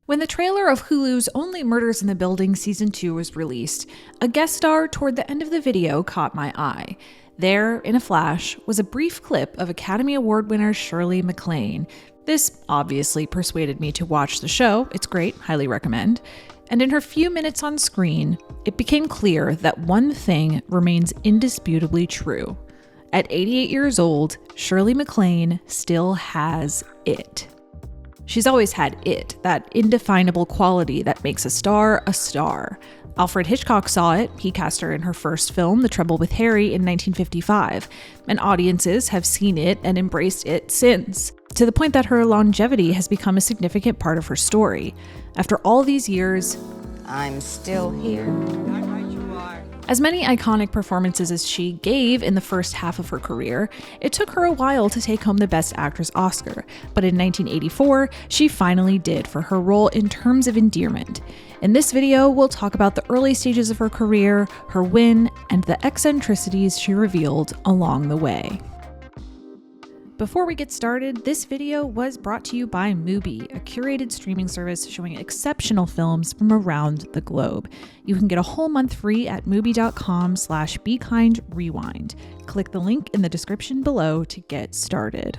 When the trailer of Hulu's Only Murders in the Building Season 2 was released, a guest star toward the end of the video caught my eye. There, in a flash, was a brief clip of Academy Award winner Shirley MacLaine. This obviously persuaded me to watch the show. It's great, highly recommend. And in her few minutes on screen, it became clear that one thing remains indisputably true. At 88 years old, Shirley MacLaine still has it. She's always had it, that indefinable quality that makes a star a star. Alfred Hitchcock saw it. He cast her in her first film, The Trouble with Harry, in 1955, and audiences have seen it and embraced it since, to the point that her longevity has become a significant part of her story. After all these years, I'm still here. As many iconic performances as she gave in the first half of her career, it took her a while to take home the Best Actress Oscar, but in 1984, she finally did for her role in Terms of Endearment. In this video, we'll talk about the early stages of her career, her win, and the eccentricities she revealed along the way. Before we get started, this video was brought to you by Mubi, a curated streaming service showing exceptional films from around the globe. You can get a whole month free at mubi.com/bekindrewind. Click the link in the description below to get started.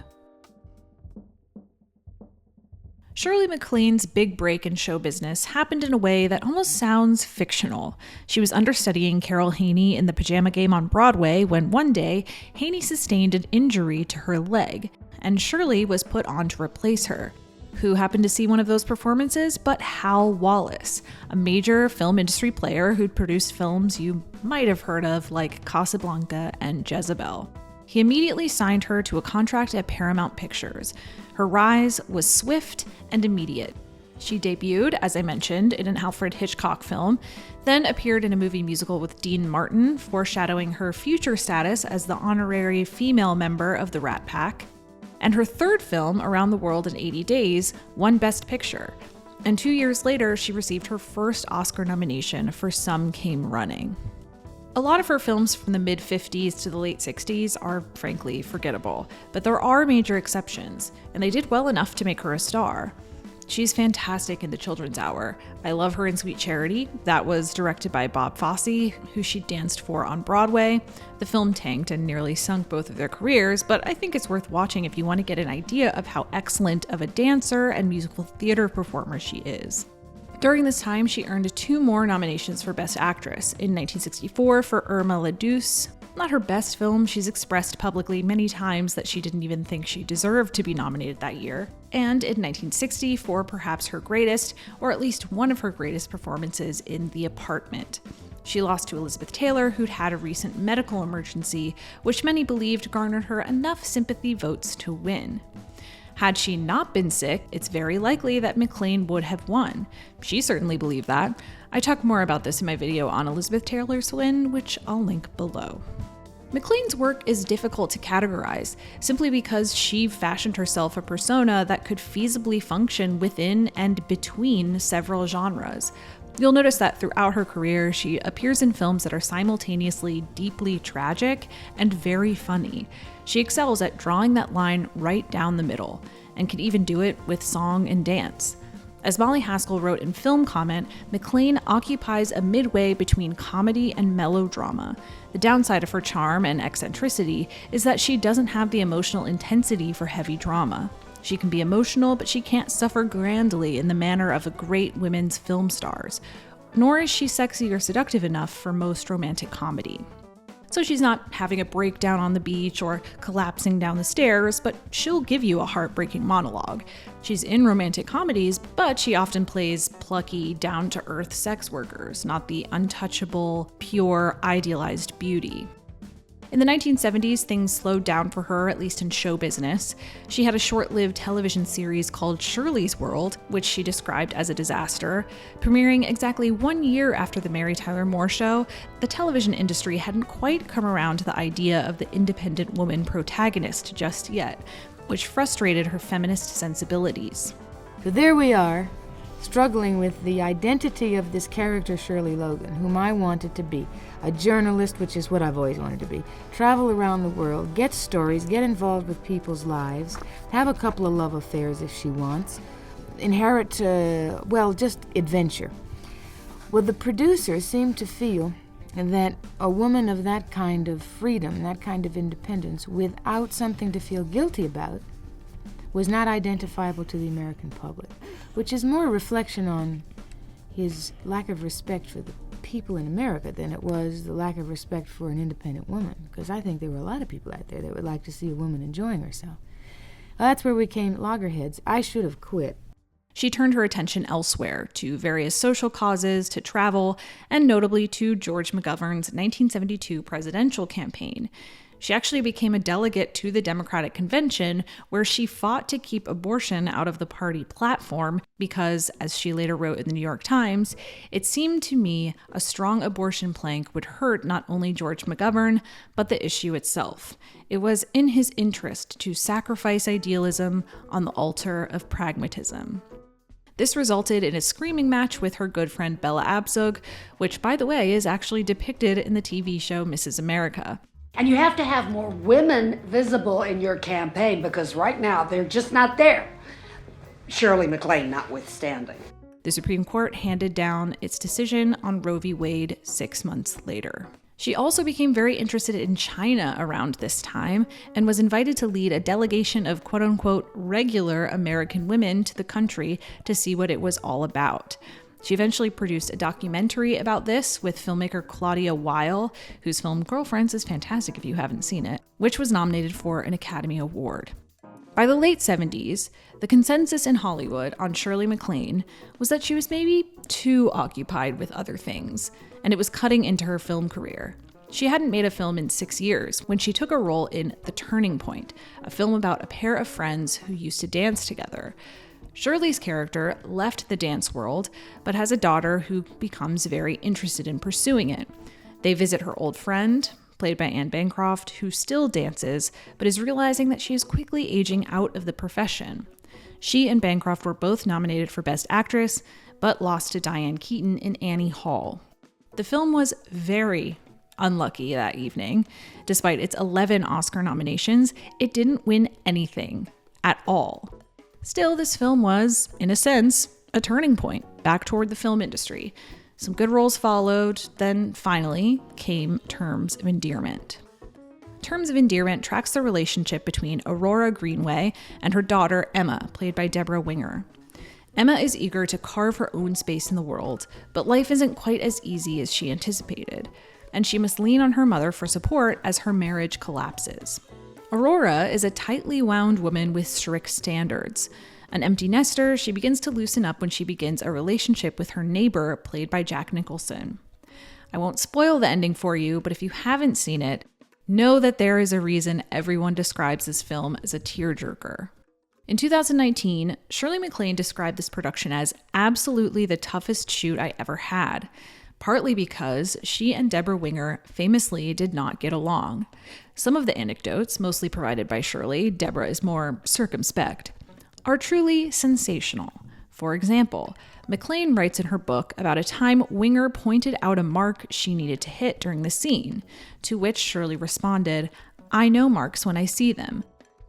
Shirley MacLaine's big break in show business happened in a way that almost sounds fictional. She was understudying Carol Haney in The Pajama Game on Broadway when one day, Haney sustained an injury to her leg, and Shirley was put on to replace her. Who happened to see one of those performances but Hal Wallace, a major film industry player who'd produced films you might have heard of like Casablanca and Jezebel. He immediately signed her to a contract at Paramount Pictures. Her rise was swift and immediate. She debuted, as I mentioned, in an Alfred Hitchcock film, then appeared in a movie musical with Dean Martin, foreshadowing her future status as the honorary female member of the Rat Pack. And her third film, Around the World in 80 Days, won Best Picture. And 2 years later, she received her first Oscar nomination for Some Came Running. A lot of her films from the mid-50s to the late 60s are, frankly, forgettable, but there are major exceptions, and they did well enough to make her a star. She's fantastic in The Children's Hour. I love her in Sweet Charity. That was directed by Bob Fosse, who she danced for on Broadway. The film tanked and nearly sunk both of their careers, but I think it's worth watching if you want to get an idea of how excellent of a dancer and musical theater performer she is. During this time, she earned 2 more nominations for Best Actress, in 1964 for Irma la Douce. Not her best film, she's expressed publicly many times that she didn't even think she deserved to be nominated that year, and in 1960 for perhaps her greatest, or at least one of her greatest performances in The Apartment. She lost to Elizabeth Taylor, who'd had a recent medical emergency, which many believed garnered her enough sympathy votes to win. Had she not been sick, it's very likely that MacLaine would have won. She certainly believed that. I talk more about this in my video on Elizabeth Taylor's win, which I'll link below. MacLaine's work is difficult to categorize, simply because she fashioned herself a persona that could feasibly function within and between several genres. You'll notice that throughout her career, she appears in films that are simultaneously deeply tragic and very funny. She excels at drawing that line right down the middle, and can even do it with song and dance. As Molly Haskell wrote in Film Comment, MacLaine occupies a midway between comedy and melodrama. The downside of her charm and eccentricity is that she doesn't have the emotional intensity for heavy drama. She can be emotional, but she can't suffer grandly in the manner of the great women's film stars, nor is she sexy or seductive enough for most romantic comedy. So she's not having a breakdown on the beach or collapsing down the stairs, but she'll give you a heartbreaking monologue. She's in romantic comedies, but she often plays plucky, down-to-earth sex workers, not the untouchable, pure, idealized beauty. In the 1970s, things slowed down for her, at least in show business. She had a short-lived television series called Shirley's World, which she described as a disaster. Premiering exactly 1 year after The Mary Tyler Moore Show, the television industry hadn't quite come around to the idea of the independent woman protagonist just yet, which frustrated her feminist sensibilities. So there we are, struggling with the identity of this character Shirley Logan, whom I wanted to be. A journalist, which is what I've always wanted to be. Travel around the world, get stories, get involved with people's lives, have a couple of love affairs if she wants, inherent, just adventure. Well, the producers seemed to feel that a woman of that kind of freedom, that kind of independence, without something to feel guilty about, was not identifiable to the American public, which is more a reflection on his lack of respect for the people in America than it was the lack of respect for an independent woman, because I think there were a lot of people out there that would like to see a woman enjoying herself. Well, that's where we came loggerheads. I should have quit. She turned her attention elsewhere, to various social causes, to travel, and notably to George McGovern's 1972 presidential campaign. She actually became a delegate to the Democratic Convention, where she fought to keep abortion out of the party platform because, as she later wrote in the New York Times, it seemed to me a strong abortion plank would hurt not only George McGovern, but the issue itself. It was in his interest to sacrifice idealism on the altar of pragmatism. This resulted in a screaming match with her good friend Bella Abzug, which, by the way, is actually depicted in the TV show Mrs. America. And you have to have more women visible in your campaign because right now they're just not there. Shirley MacLaine notwithstanding. The Supreme Court handed down its decision on Roe v. Wade 6 months later. She also became very interested in China around this time and was invited to lead a delegation of quote-unquote regular American women to the country to see what it was all about. She eventually produced a documentary about this with filmmaker Claudia Weil, whose film Girlfriends is fantastic if you haven't seen it, which was nominated for an Academy Award. By the late 70s, the consensus in Hollywood on Shirley MacLaine was that she was maybe too occupied with other things, and it was cutting into her film career. She hadn't made a film in 6 years when she took a role in The Turning Point, a film about a pair of friends who used to dance together. Shirley's character left the dance world, but has a daughter who becomes very interested in pursuing it. They visit her old friend, played by Anne Bancroft, who still dances, but is realizing that she is quickly aging out of the profession. She and Bancroft were both nominated for Best Actress, but lost to Diane Keaton in Annie Hall. The film was very unlucky that evening. Despite its 11 Oscar nominations, it didn't win anything at all. Still, this film was, in a sense, a turning point back toward the film industry. Some good roles followed, then finally came Terms of Endearment. Terms of Endearment tracks the relationship between Aurora Greenway and her daughter Emma, played by Deborah Winger. Emma is eager to carve her own space in the world, but life isn't quite as easy as she anticipated, and she must lean on her mother for support as her marriage collapses. Aurora is a tightly wound woman with strict standards. An empty nester, she begins to loosen up when she begins a relationship with her neighbor, played by Jack Nicholson. I won't spoil the ending for you, but if you haven't seen it, know that there is a reason everyone describes this film as a tearjerker. In 2019, Shirley MacLaine described this production as absolutely the toughest shoot I ever had, partly because she and Deborah Winger famously did not get along. Some of the anecdotes, mostly provided by Shirley, Deborah is more circumspect, are truly sensational. For example, MacLaine writes in her book about a time Winger pointed out a mark she needed to hit during the scene, to which Shirley responded, "I know marks when I see them."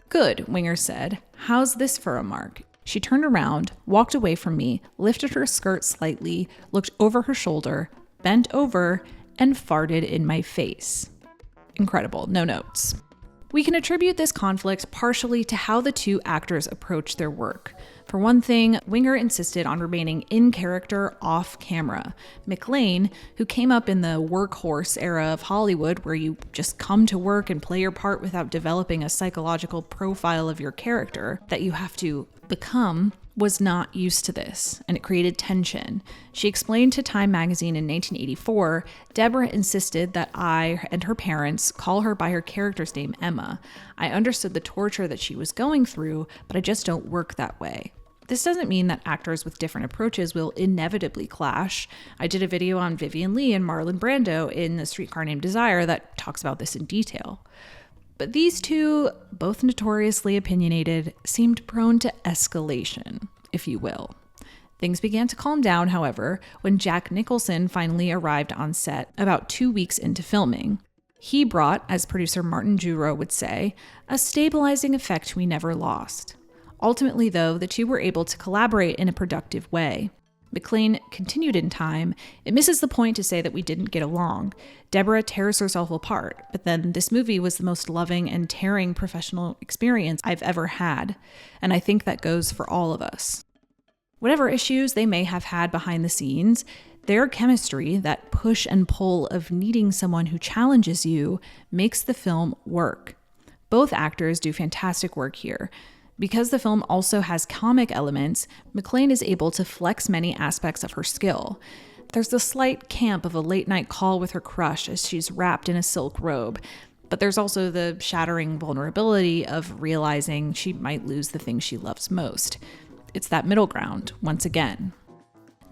"Good," Winger said. "How's this for a mark?" She turned around, walked away from me, lifted her skirt slightly, looked over her shoulder, bent over, and farted in my face. Incredible, no notes. We can attribute this conflict partially to how the two actors approached their work. For one thing, Winger insisted on remaining in character off camera. MacLaine, who came up in the workhorse era of Hollywood where you just come to work and play your part without developing a psychological profile of your character that you have to become, was not used to this, and it created tension. She explained to Time magazine in 1984, Deborah insisted that I and her parents call her by her character's name, Emma. I understood the torture that she was going through, but I just don't work that way. This doesn't mean that actors with different approaches will inevitably clash. I did a video on Vivian Leigh and Marlon Brando in The Streetcar Named Desire that talks about this in detail. But these two, both notoriously opinionated, seemed prone to escalation, if you will. Things began to calm down, however, when Jack Nicholson finally arrived on set about 2 weeks into filming. He brought, as producer Martin Juro would say, a stabilizing effect we never lost. Ultimately, though, the two were able to collaborate in a productive way. MacLaine continued in time. It misses the point to say that we didn't get along. Deborah tears herself apart, but then this movie was the most loving and tearing professional experience I've ever had, and I think that goes for all of us. Whatever issues they may have had behind the scenes, their chemistry, that push and pull of needing someone who challenges you, makes the film work. Both actors do fantastic work here. Because the film also has comic elements, MacLaine is able to flex many aspects of her skill. There's the slight camp of a late-night call with her crush as she's wrapped in a silk robe, but there's also the shattering vulnerability of realizing she might lose the thing she loves most. It's that middle ground, once again.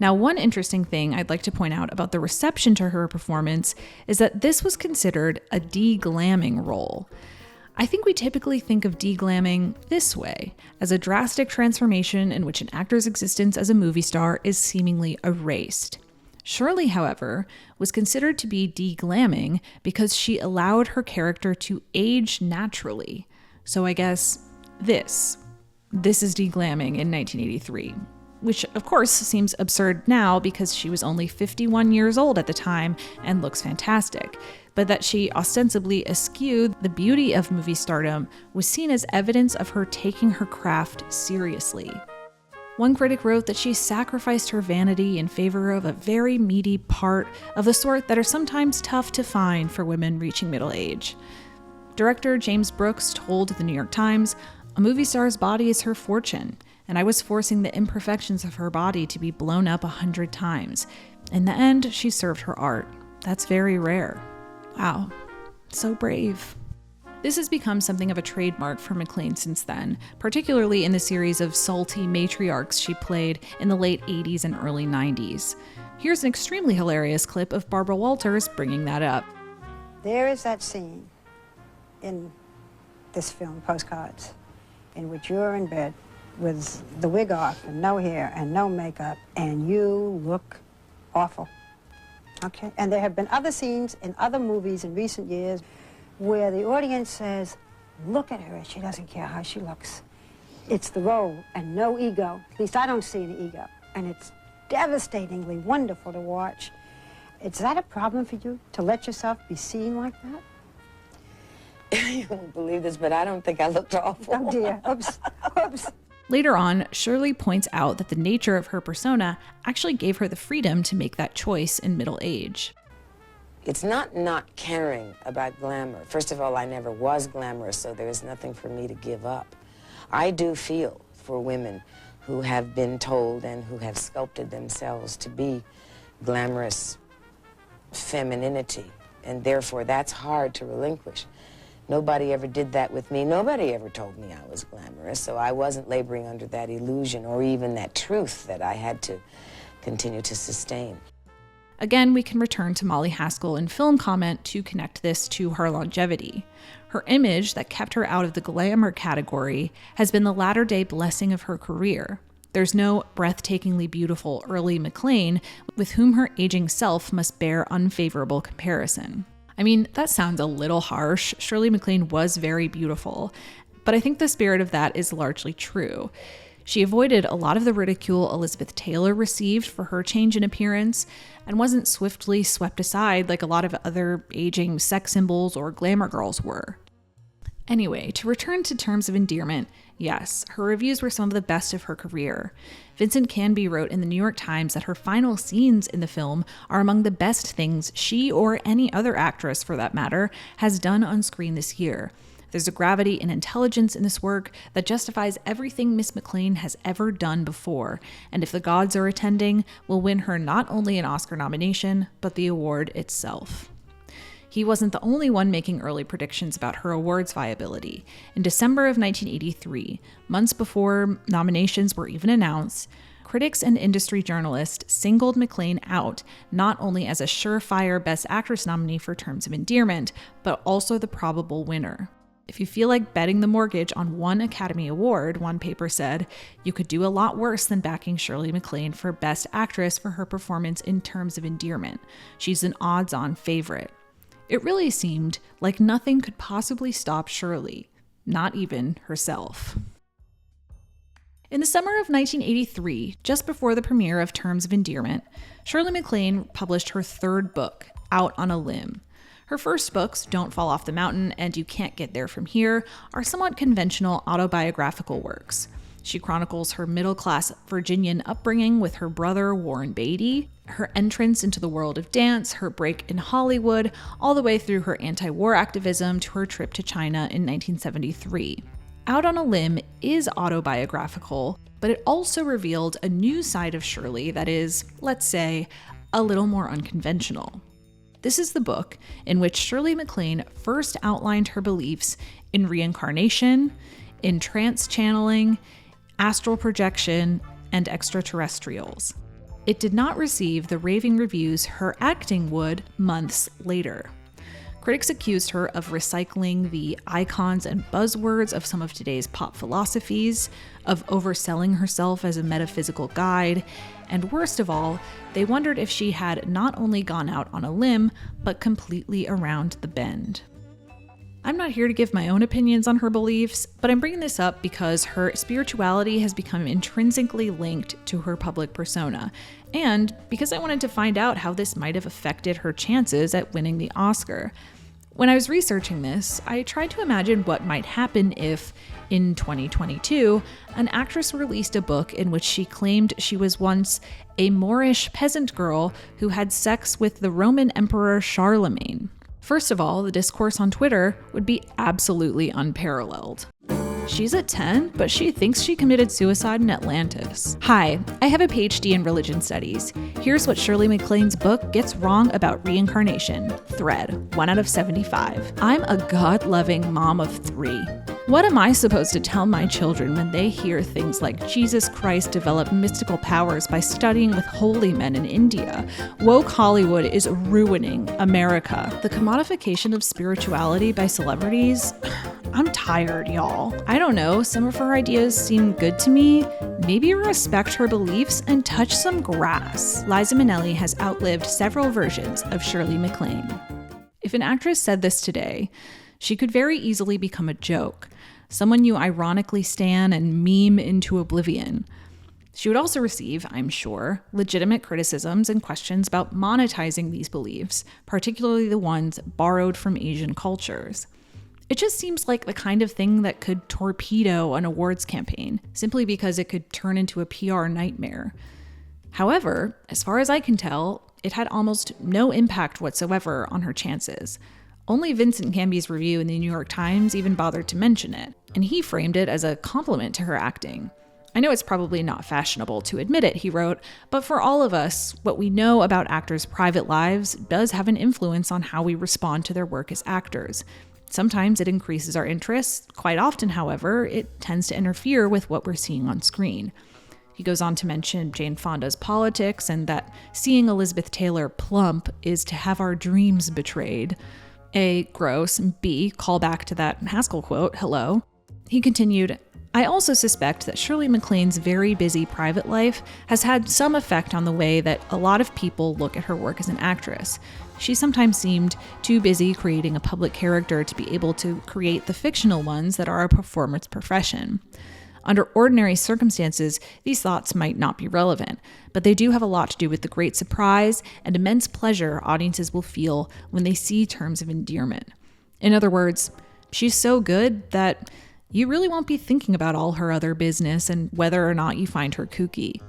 Now, one interesting thing I'd like to point out about the reception to her performance is that this was considered a de-glamming role. I think we typically think of de-glamming this way, as a drastic transformation in which an actor's existence as a movie star is seemingly erased. Shirley, however, was considered to be de-glamming because she allowed her character to age naturally. So I guess this is de-glamming in 1983. Which, of course, seems absurd now because she was only 51 years old at the time and looks fantastic. But that she ostensibly eschewed the beauty of movie stardom was seen as evidence of her taking her craft seriously. One critic wrote that she sacrificed her vanity in favor of a very meaty part of the sort that are sometimes tough to find for women reaching middle age. Director James Brooks told the New York Times, "A movie star's body is her fortune, and I was forcing the imperfections of her body to be blown up 100 times. In the end, she served her art. That's very rare." Wow, so brave. This has become something of a trademark for MacLaine since then, particularly in the series of salty matriarchs she played in the late 80s and early 90s. Here's an extremely hilarious clip of Barbara Walters bringing that up. There is that scene in this film, Postcards, in which you're in bed with the wig off and no hair and no makeup, and you look awful. Okay? And there have been other scenes in other movies in recent years where the audience says, look at her, she doesn't care how she looks. It's the role and no ego. At least I don't see any ego. And it's devastatingly wonderful to watch. Is that a problem for you, to let yourself be seen like that? You won't believe this, but I don't think I looked awful. Oh dear, oops, oops. Later on, Shirley points out that the nature of her persona actually gave her the freedom to make that choice in middle age. It's not caring about glamour. First of all, I never was glamorous, so there is nothing for me to give up. I do feel for women who have been told and who have sculpted themselves to be glamorous femininity, and therefore that's hard to relinquish. Nobody ever did that with me. Nobody ever told me I was glamorous, so I wasn't laboring under that illusion or even that truth that I had to continue to sustain. Again, we can return to Molly Haskell in film comment to connect this to her longevity. Her image that kept her out of the glamour category has been the latter-day blessing of her career. There's no breathtakingly beautiful early MacLaine with whom her aging self must bear unfavorable comparison. I mean, that sounds a little harsh. Shirley MacLaine was very beautiful, but I think the spirit of that is largely true. She avoided a lot of the ridicule Elizabeth Taylor received for her change in appearance and wasn't swiftly swept aside like a lot of other aging sex symbols or glamour girls were. Anyway, to return to Terms of Endearment, yes, her reviews were some of the best of her career. Vincent Canby wrote in the New York Times that her final scenes in the film are among the best things she, or any other actress for that matter, has done on screen this year. There's a gravity and intelligence in this work that justifies everything Miss MacLaine has ever done before, and if the gods are attending, will win her not only an Oscar nomination, but the award itself. He wasn't the only one making early predictions about her awards viability. In December of 1983, months before nominations were even announced, critics and industry journalists singled MacLaine out not only as a surefire Best Actress nominee for Terms of Endearment, but also the probable winner. If you feel like betting the mortgage on one Academy Award, one paper said, you could do a lot worse than backing Shirley MacLaine for Best Actress for her performance in Terms of Endearment. She's an odds-on favorite. It really seemed like nothing could possibly stop Shirley, not even herself. In the summer of 1983, just before the premiere of Terms of Endearment, Shirley MacLaine published her third book, Out on a Limb. Her first books, Don't Fall Off the Mountain and You Can't Get There From Here, are somewhat conventional autobiographical works. She chronicles her middle-class Virginian upbringing with her brother Warren Beatty, her entrance into the world of dance, her break in Hollywood, all the way through her anti-war activism to her trip to China in 1973. Out on a Limb is autobiographical, but it also revealed a new side of Shirley that is, let's say, a little more unconventional. This is the book in which Shirley MacLaine first outlined her beliefs in reincarnation, in trance channeling, astral projection, and extraterrestrials. It did not receive the raving reviews her acting would months later. Critics accused her of recycling the icons and buzzwords of some of today's pop philosophies, of overselling herself as a metaphysical guide, and worst of all, they wondered if she had not only gone out on a limb, but completely around the bend. I'm not here to give my own opinions on her beliefs, but I'm bringing this up because her spirituality has become intrinsically linked to her public persona, and because I wanted to find out how this might have affected her chances at winning the Oscar. When I was researching this, I tried to imagine what might happen if, in 2022, an actress released a book in which she claimed she was once a Moorish peasant girl who had sex with the Roman Emperor Charlemagne. First of all, the discourse on Twitter would be absolutely unparalleled. She's a 10, but she thinks she committed suicide in Atlantis. Hi, I have a PhD in religion studies. Here's what Shirley MacLaine's book gets wrong about reincarnation. Thread, 1 out of 75. I'm a God-loving mom of 3. What am I supposed to tell my children when they hear things like Jesus Christ developed mystical powers by studying with holy men in India? Woke Hollywood is ruining America. The commodification of spirituality by celebrities? I'm tired, y'all. I don't know, some of her ideas seem good to me. Maybe respect her beliefs and touch some grass. Liza Minnelli has outlived several versions of Shirley MacLaine. If an actress said this today, she could very easily become a joke, someone you ironically stan and meme into oblivion. She would also receive, I'm sure, legitimate criticisms and questions about monetizing these beliefs, particularly the ones borrowed from Asian cultures. It just seems like the kind of thing that could torpedo an awards campaign, simply because it could turn into a PR nightmare. However, as far as I can tell, it had almost no impact whatsoever on her chances. Only Vincent Canby's review in the New York Times even bothered to mention it, and he framed it as a compliment to her acting. I know it's probably not fashionable to admit it, he wrote, but for all of us, what we know about actors' private lives does have an influence on how we respond to their work as actors. Sometimes it increases our interest. Quite often, however, it tends to interfere with what we're seeing on screen. He goes on to mention Jane Fonda's politics and that seeing Elizabeth Taylor plump is to have our dreams betrayed. A, gross, and B, call back to that Haskell quote, hello. He continued, I also suspect that Shirley MacLaine's very busy private life has had some effect on the way that a lot of people look at her work as an actress. She sometimes seemed too busy creating a public character to be able to create the fictional ones that are a performer's profession. Under ordinary circumstances, these thoughts might not be relevant, but they do have a lot to do with the great surprise and immense pleasure audiences will feel when they see Terms of Endearment. In other words, she's so good that you really won't be thinking about all her other business and whether or not you find her kooky.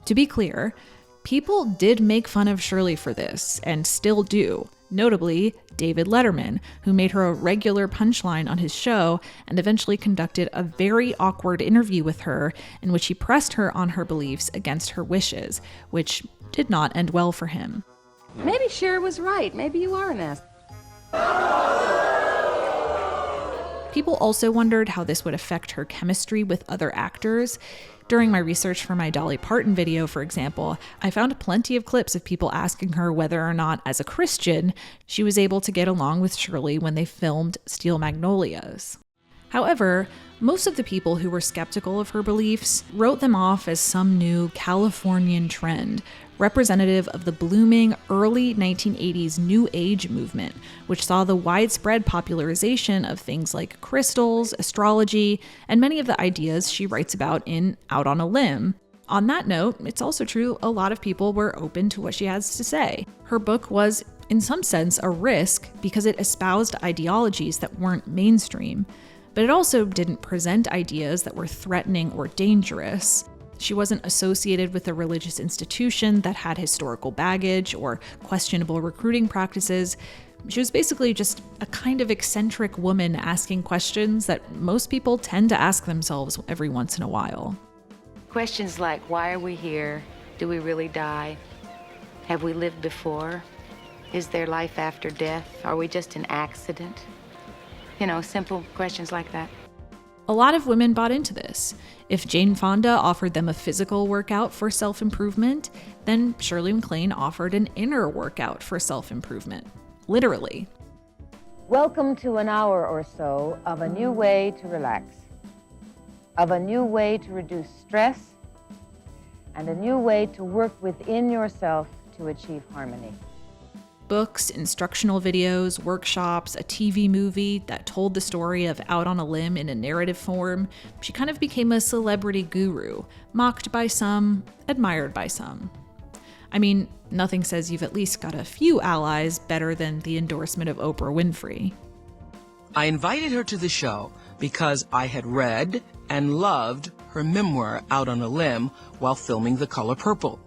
To be clear, people did make fun of Shirley for this, and still do. Notably, David Letterman, who made her a regular punchline on his show and eventually conducted a very awkward interview with her in which he pressed her on her beliefs against her wishes, which did not end well for him. Maybe Cher was right. Maybe you are an ass. People also wondered how this would affect her chemistry with other actors. During my research for my Dolly Parton video, for example, I found plenty of clips of people asking her whether or not, as a Christian, she was able to get along with Shirley when they filmed Steel Magnolias. However, most of the people who were skeptical of her beliefs wrote them off as some new Californian trend, representative of the blooming early 1980s New Age movement, which saw the widespread popularization of things like crystals, astrology, and many of the ideas she writes about in Out on a Limb. On that note, it's also true a lot of people were open to what she has to say. Her book was, in some sense, a risk because it espoused ideologies that weren't mainstream, but it also didn't present ideas that were threatening or dangerous. She wasn't associated with a religious institution that had historical baggage or questionable recruiting practices. She was basically just a kind of eccentric woman asking questions that most people tend to ask themselves every once in a while. Questions like, why are we here? Do we really die? Have we lived before? Is there life after death? Are we just an accident? You know, simple questions like that. A lot of women bought into this. If Jane Fonda offered them a physical workout for self-improvement, then Shirley MacLaine offered an inner workout for self-improvement. Literally. Welcome to an hour or so of a new way to relax, of a new way to reduce stress, and a new way to work within yourself to achieve harmony. Books, instructional videos, workshops, a TV movie that told the story of Out on a Limb in a narrative form. She kind of became a celebrity guru, mocked by some, admired by some. I mean, nothing says you've at least got a few allies better than the endorsement of Oprah Winfrey. I invited her to the show because I had read and loved her memoir Out on a Limb while filming The Color Purple.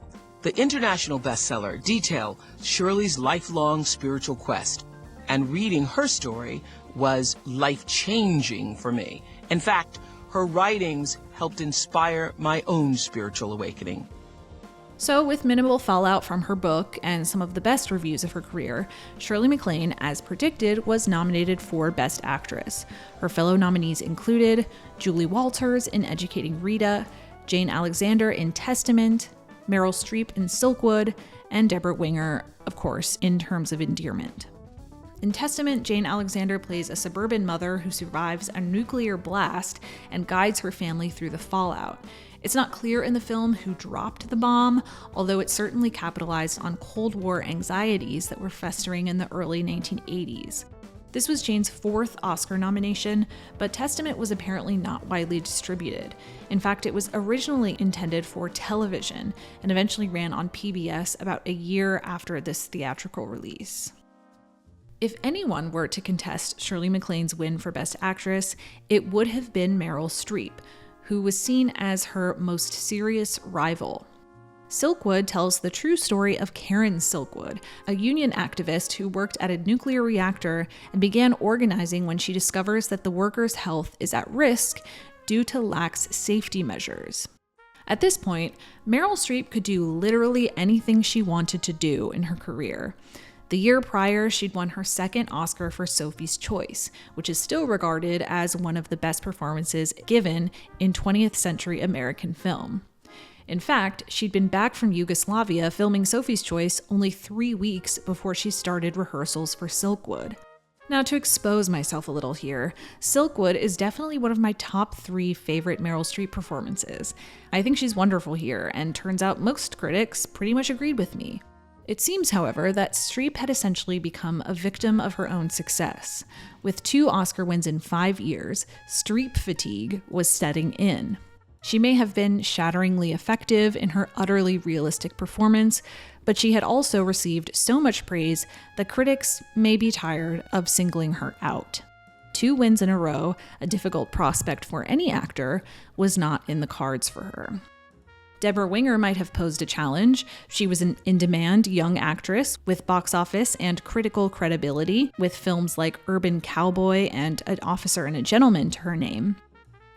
The international bestseller detailed Shirley's lifelong spiritual quest, and reading her story was life-changing for me. In fact, her writings helped inspire my own spiritual awakening. So, with minimal fallout from her book and some of the best reviews of her career, Shirley MacLaine, as predicted, was nominated for Best Actress. Her fellow nominees included Julie Walters in Educating Rita, Jane Alexander in Testament, Meryl Streep in Silkwood, and Deborah Winger, of course, in Terms of Endearment. In Testament, Jane Alexander plays a suburban mother who survives a nuclear blast and guides her family through the fallout. It's not clear in the film who dropped the bomb, although it certainly capitalized on Cold War anxieties that were festering in the early 1980s. This was Jane's fourth Oscar nomination, but Testament was apparently not widely distributed. In fact, it was originally intended for television and eventually ran on PBS about a year after this theatrical release. If anyone were to contest Shirley MacLaine's win for Best Actress, it would have been Meryl Streep, who was seen as her most serious rival. Silkwood tells the true story of Karen Silkwood, a union activist who worked at a nuclear reactor and began organizing when she discovers that the workers' health is at risk due to lax safety measures. At this point, Meryl Streep could do literally anything she wanted to do in her career. The year prior, she'd won her second Oscar for Sophie's Choice, which is still regarded as one of the best performances given in 20th century American film. In fact, she'd been back from Yugoslavia filming Sophie's Choice only 3 weeks before she started rehearsals for Silkwood. Now, to expose myself a little here, Silkwood is definitely one of my top 3 favorite Meryl Streep performances. I think she's wonderful here, and turns out most critics pretty much agreed with me. It seems, however, that Streep had essentially become a victim of her own success. With 2 Oscar wins in 5 years, Streep fatigue was setting in. She may have been shatteringly effective in her utterly realistic performance, but she had also received so much praise that critics may be tired of singling her out. 2 wins in a row, a difficult prospect for any actor, was not in the cards for her. Deborah Winger might have posed a challenge. She was an in-demand young actress with box office and critical credibility, with films like Urban Cowboy and An Officer and a Gentleman to her name.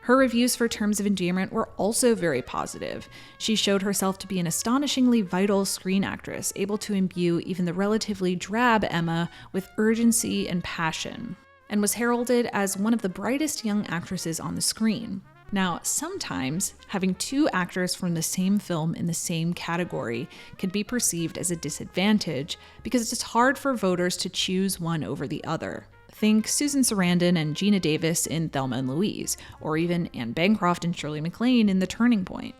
Her reviews for Terms of Endearment were also very positive. She showed herself to be an astonishingly vital screen actress, able to imbue even the relatively drab Emma with urgency and passion, and was heralded as one of the brightest young actresses on the screen. Now, sometimes having 2 actors from the same film in the same category can be perceived as a disadvantage because it's hard for voters to choose one over the other. Think Susan Sarandon and Gina Davis in Thelma and Louise, or even Anne Bancroft and Shirley MacLaine in The Turning Point.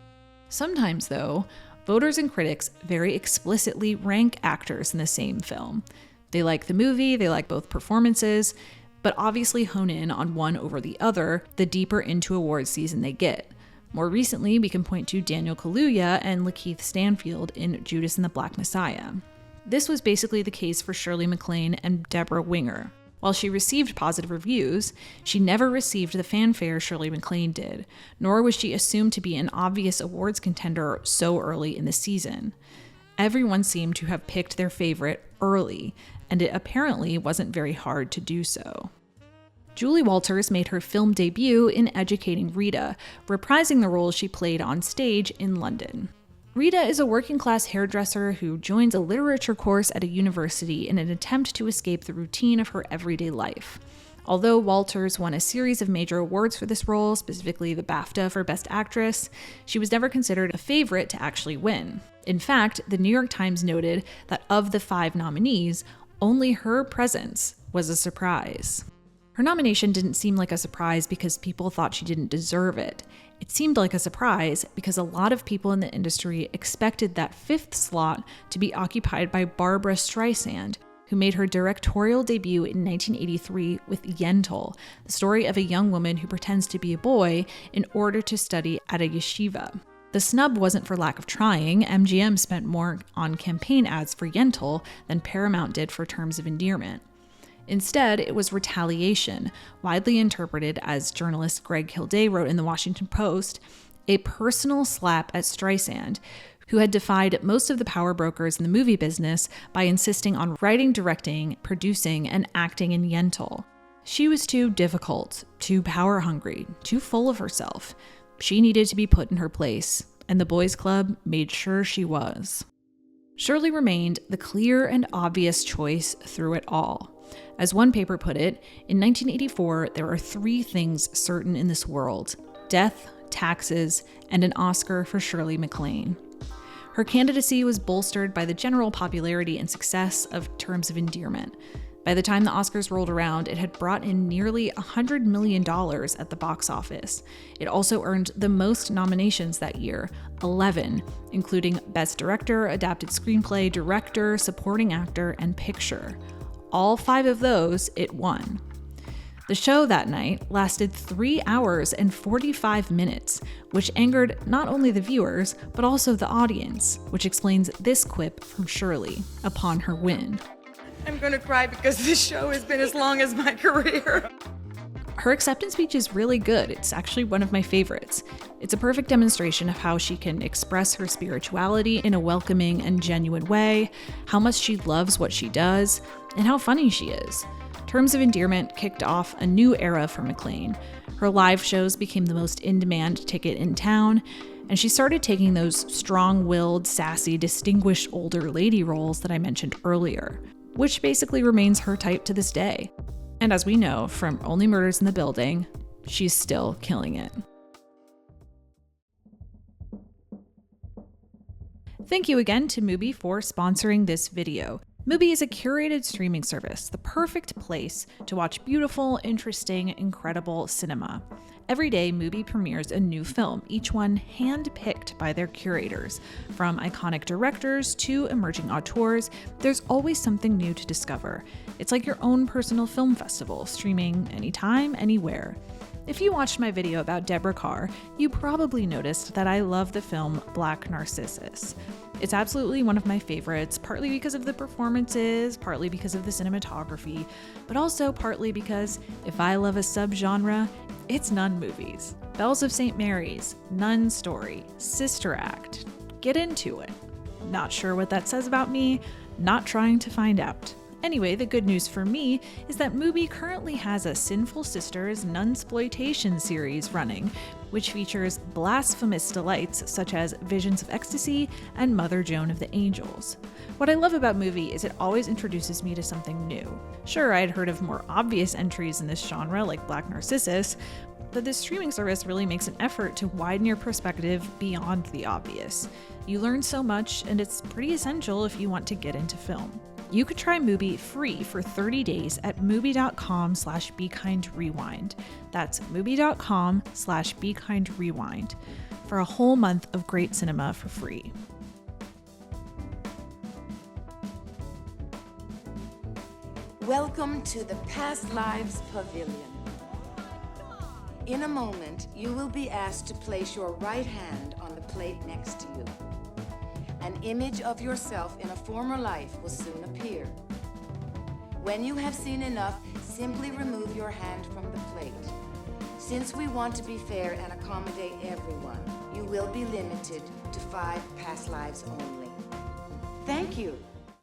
Sometimes, though, voters and critics very explicitly rank actors in the same film. They like the movie, they like both performances, but obviously hone in on one over the other the deeper into awards season they get. More recently, we can point to Daniel Kaluuya and Lakeith Stanfield in Judas and the Black Messiah. This was basically the case for Shirley MacLaine and Deborah Winger. While she received positive reviews, she never received the fanfare Shirley MacLaine did, nor was she assumed to be an obvious awards contender so early in the season. Everyone seemed to have picked their favorite early, and it apparently wasn't very hard to do so. Julie Walters made her film debut in Educating Rita, reprising the role she played on stage in London. Rita is a working-class hairdresser who joins a literature course at a university in an attempt to escape the routine of her everyday life. Although Walters won a series of major awards for this role, specifically the BAFTA for Best Actress, she was never considered a favorite to actually win. In fact, the New York Times noted that of the 5 nominees, only her presence was a surprise. Her nomination didn't seem like a surprise because people thought she didn't deserve it. It seemed like a surprise because a lot of people in the industry expected that 5th slot to be occupied by Barbra Streisand, who made her directorial debut in 1983 with Yentl, the story of a young woman who pretends to be a boy in order to study at a yeshiva. The snub wasn't for lack of trying. MGM spent more on campaign ads for Yentl than Paramount did for Terms of Endearment. Instead, it was retaliation, widely interpreted, as journalist Greg Kilday wrote in the Washington Post, a personal slap at Streisand, who had defied most of the power brokers in the movie business by insisting on writing, directing, producing, and acting in Yentl. She was too difficult, too power-hungry, too full of herself. She needed to be put in her place, and the Boys Club made sure she was. Shirley remained the clear and obvious choice through it all. As one paper put it, in 1984, there are 3 things certain in this world: death, taxes, and an Oscar for Shirley MacLaine. Her candidacy was bolstered by the general popularity and success of Terms of Endearment. By the time the Oscars rolled around, it had brought in nearly $100 million at the box office. It also earned the most nominations that year, 11, including Best Director, Adapted Screenplay, Director, Supporting Actor, and Picture. All 5 of those it won. The show that night lasted 3 hours and 45 minutes, which angered not only the viewers, but also the audience, which explains this quip from Shirley upon her win. I'm gonna cry because this show has been as long as my career. Her acceptance speech is really good. It's actually one of my favorites. It's a perfect demonstration of how she can express her spirituality in a welcoming and genuine way, how much she loves what she does, and how funny she is. Terms of Endearment kicked off a new era for MacLaine. Her live shows became the most in-demand ticket in town, and she started taking those strong-willed, sassy, distinguished older lady roles that I mentioned earlier, which basically remains her type to this day. And as we know from Only Murders in the Building, she's still killing it. Thank you again to Mubi for sponsoring this video. Mubi is a curated streaming service, the perfect place to watch beautiful, interesting, incredible cinema. Every day, Mubi premieres a new film, each one hand-picked by their curators. From iconic directors to emerging auteurs, there's always something new to discover. It's like your own personal film festival, streaming anytime, anywhere. If you watched my video about Deborah Kerr, you probably noticed that I love the film Black Narcissus. It's absolutely one of my favorites, partly because of the performances, partly because of the cinematography, but also partly because if I love a subgenre, it's nun movies. Bells of St. Mary's, Nun Story, Sister Act. Get into it. Not sure what that says about me, not trying to find out. Anyway, the good news for me is that Mubi currently has a Sinful Sisters Nunsploitation series running, which features blasphemous delights such as Visions of Ecstasy and Mother Joan of the Angels. What I love about Mubi is it always introduces me to something new. Sure, I'd heard of more obvious entries in this genre like Black Narcissus, but this streaming service really makes an effort to widen your perspective beyond the obvious. You learn so much, and it's pretty essential if you want to get into film. You can try Mubi free for 30 days at mubi.com/BeKindRewind. That's mubi.com/BeKindRewind for a whole month of great cinema for free. Welcome to the Past Lives Pavilion. In a moment, you will be asked to place your right hand on the plate next to you. An image of yourself in a former life will soon appear. When you have seen enough, simply remove your hand from the plate. Since we want to be fair and accommodate everyone, you will be limited to 5 past lives only. Thank you.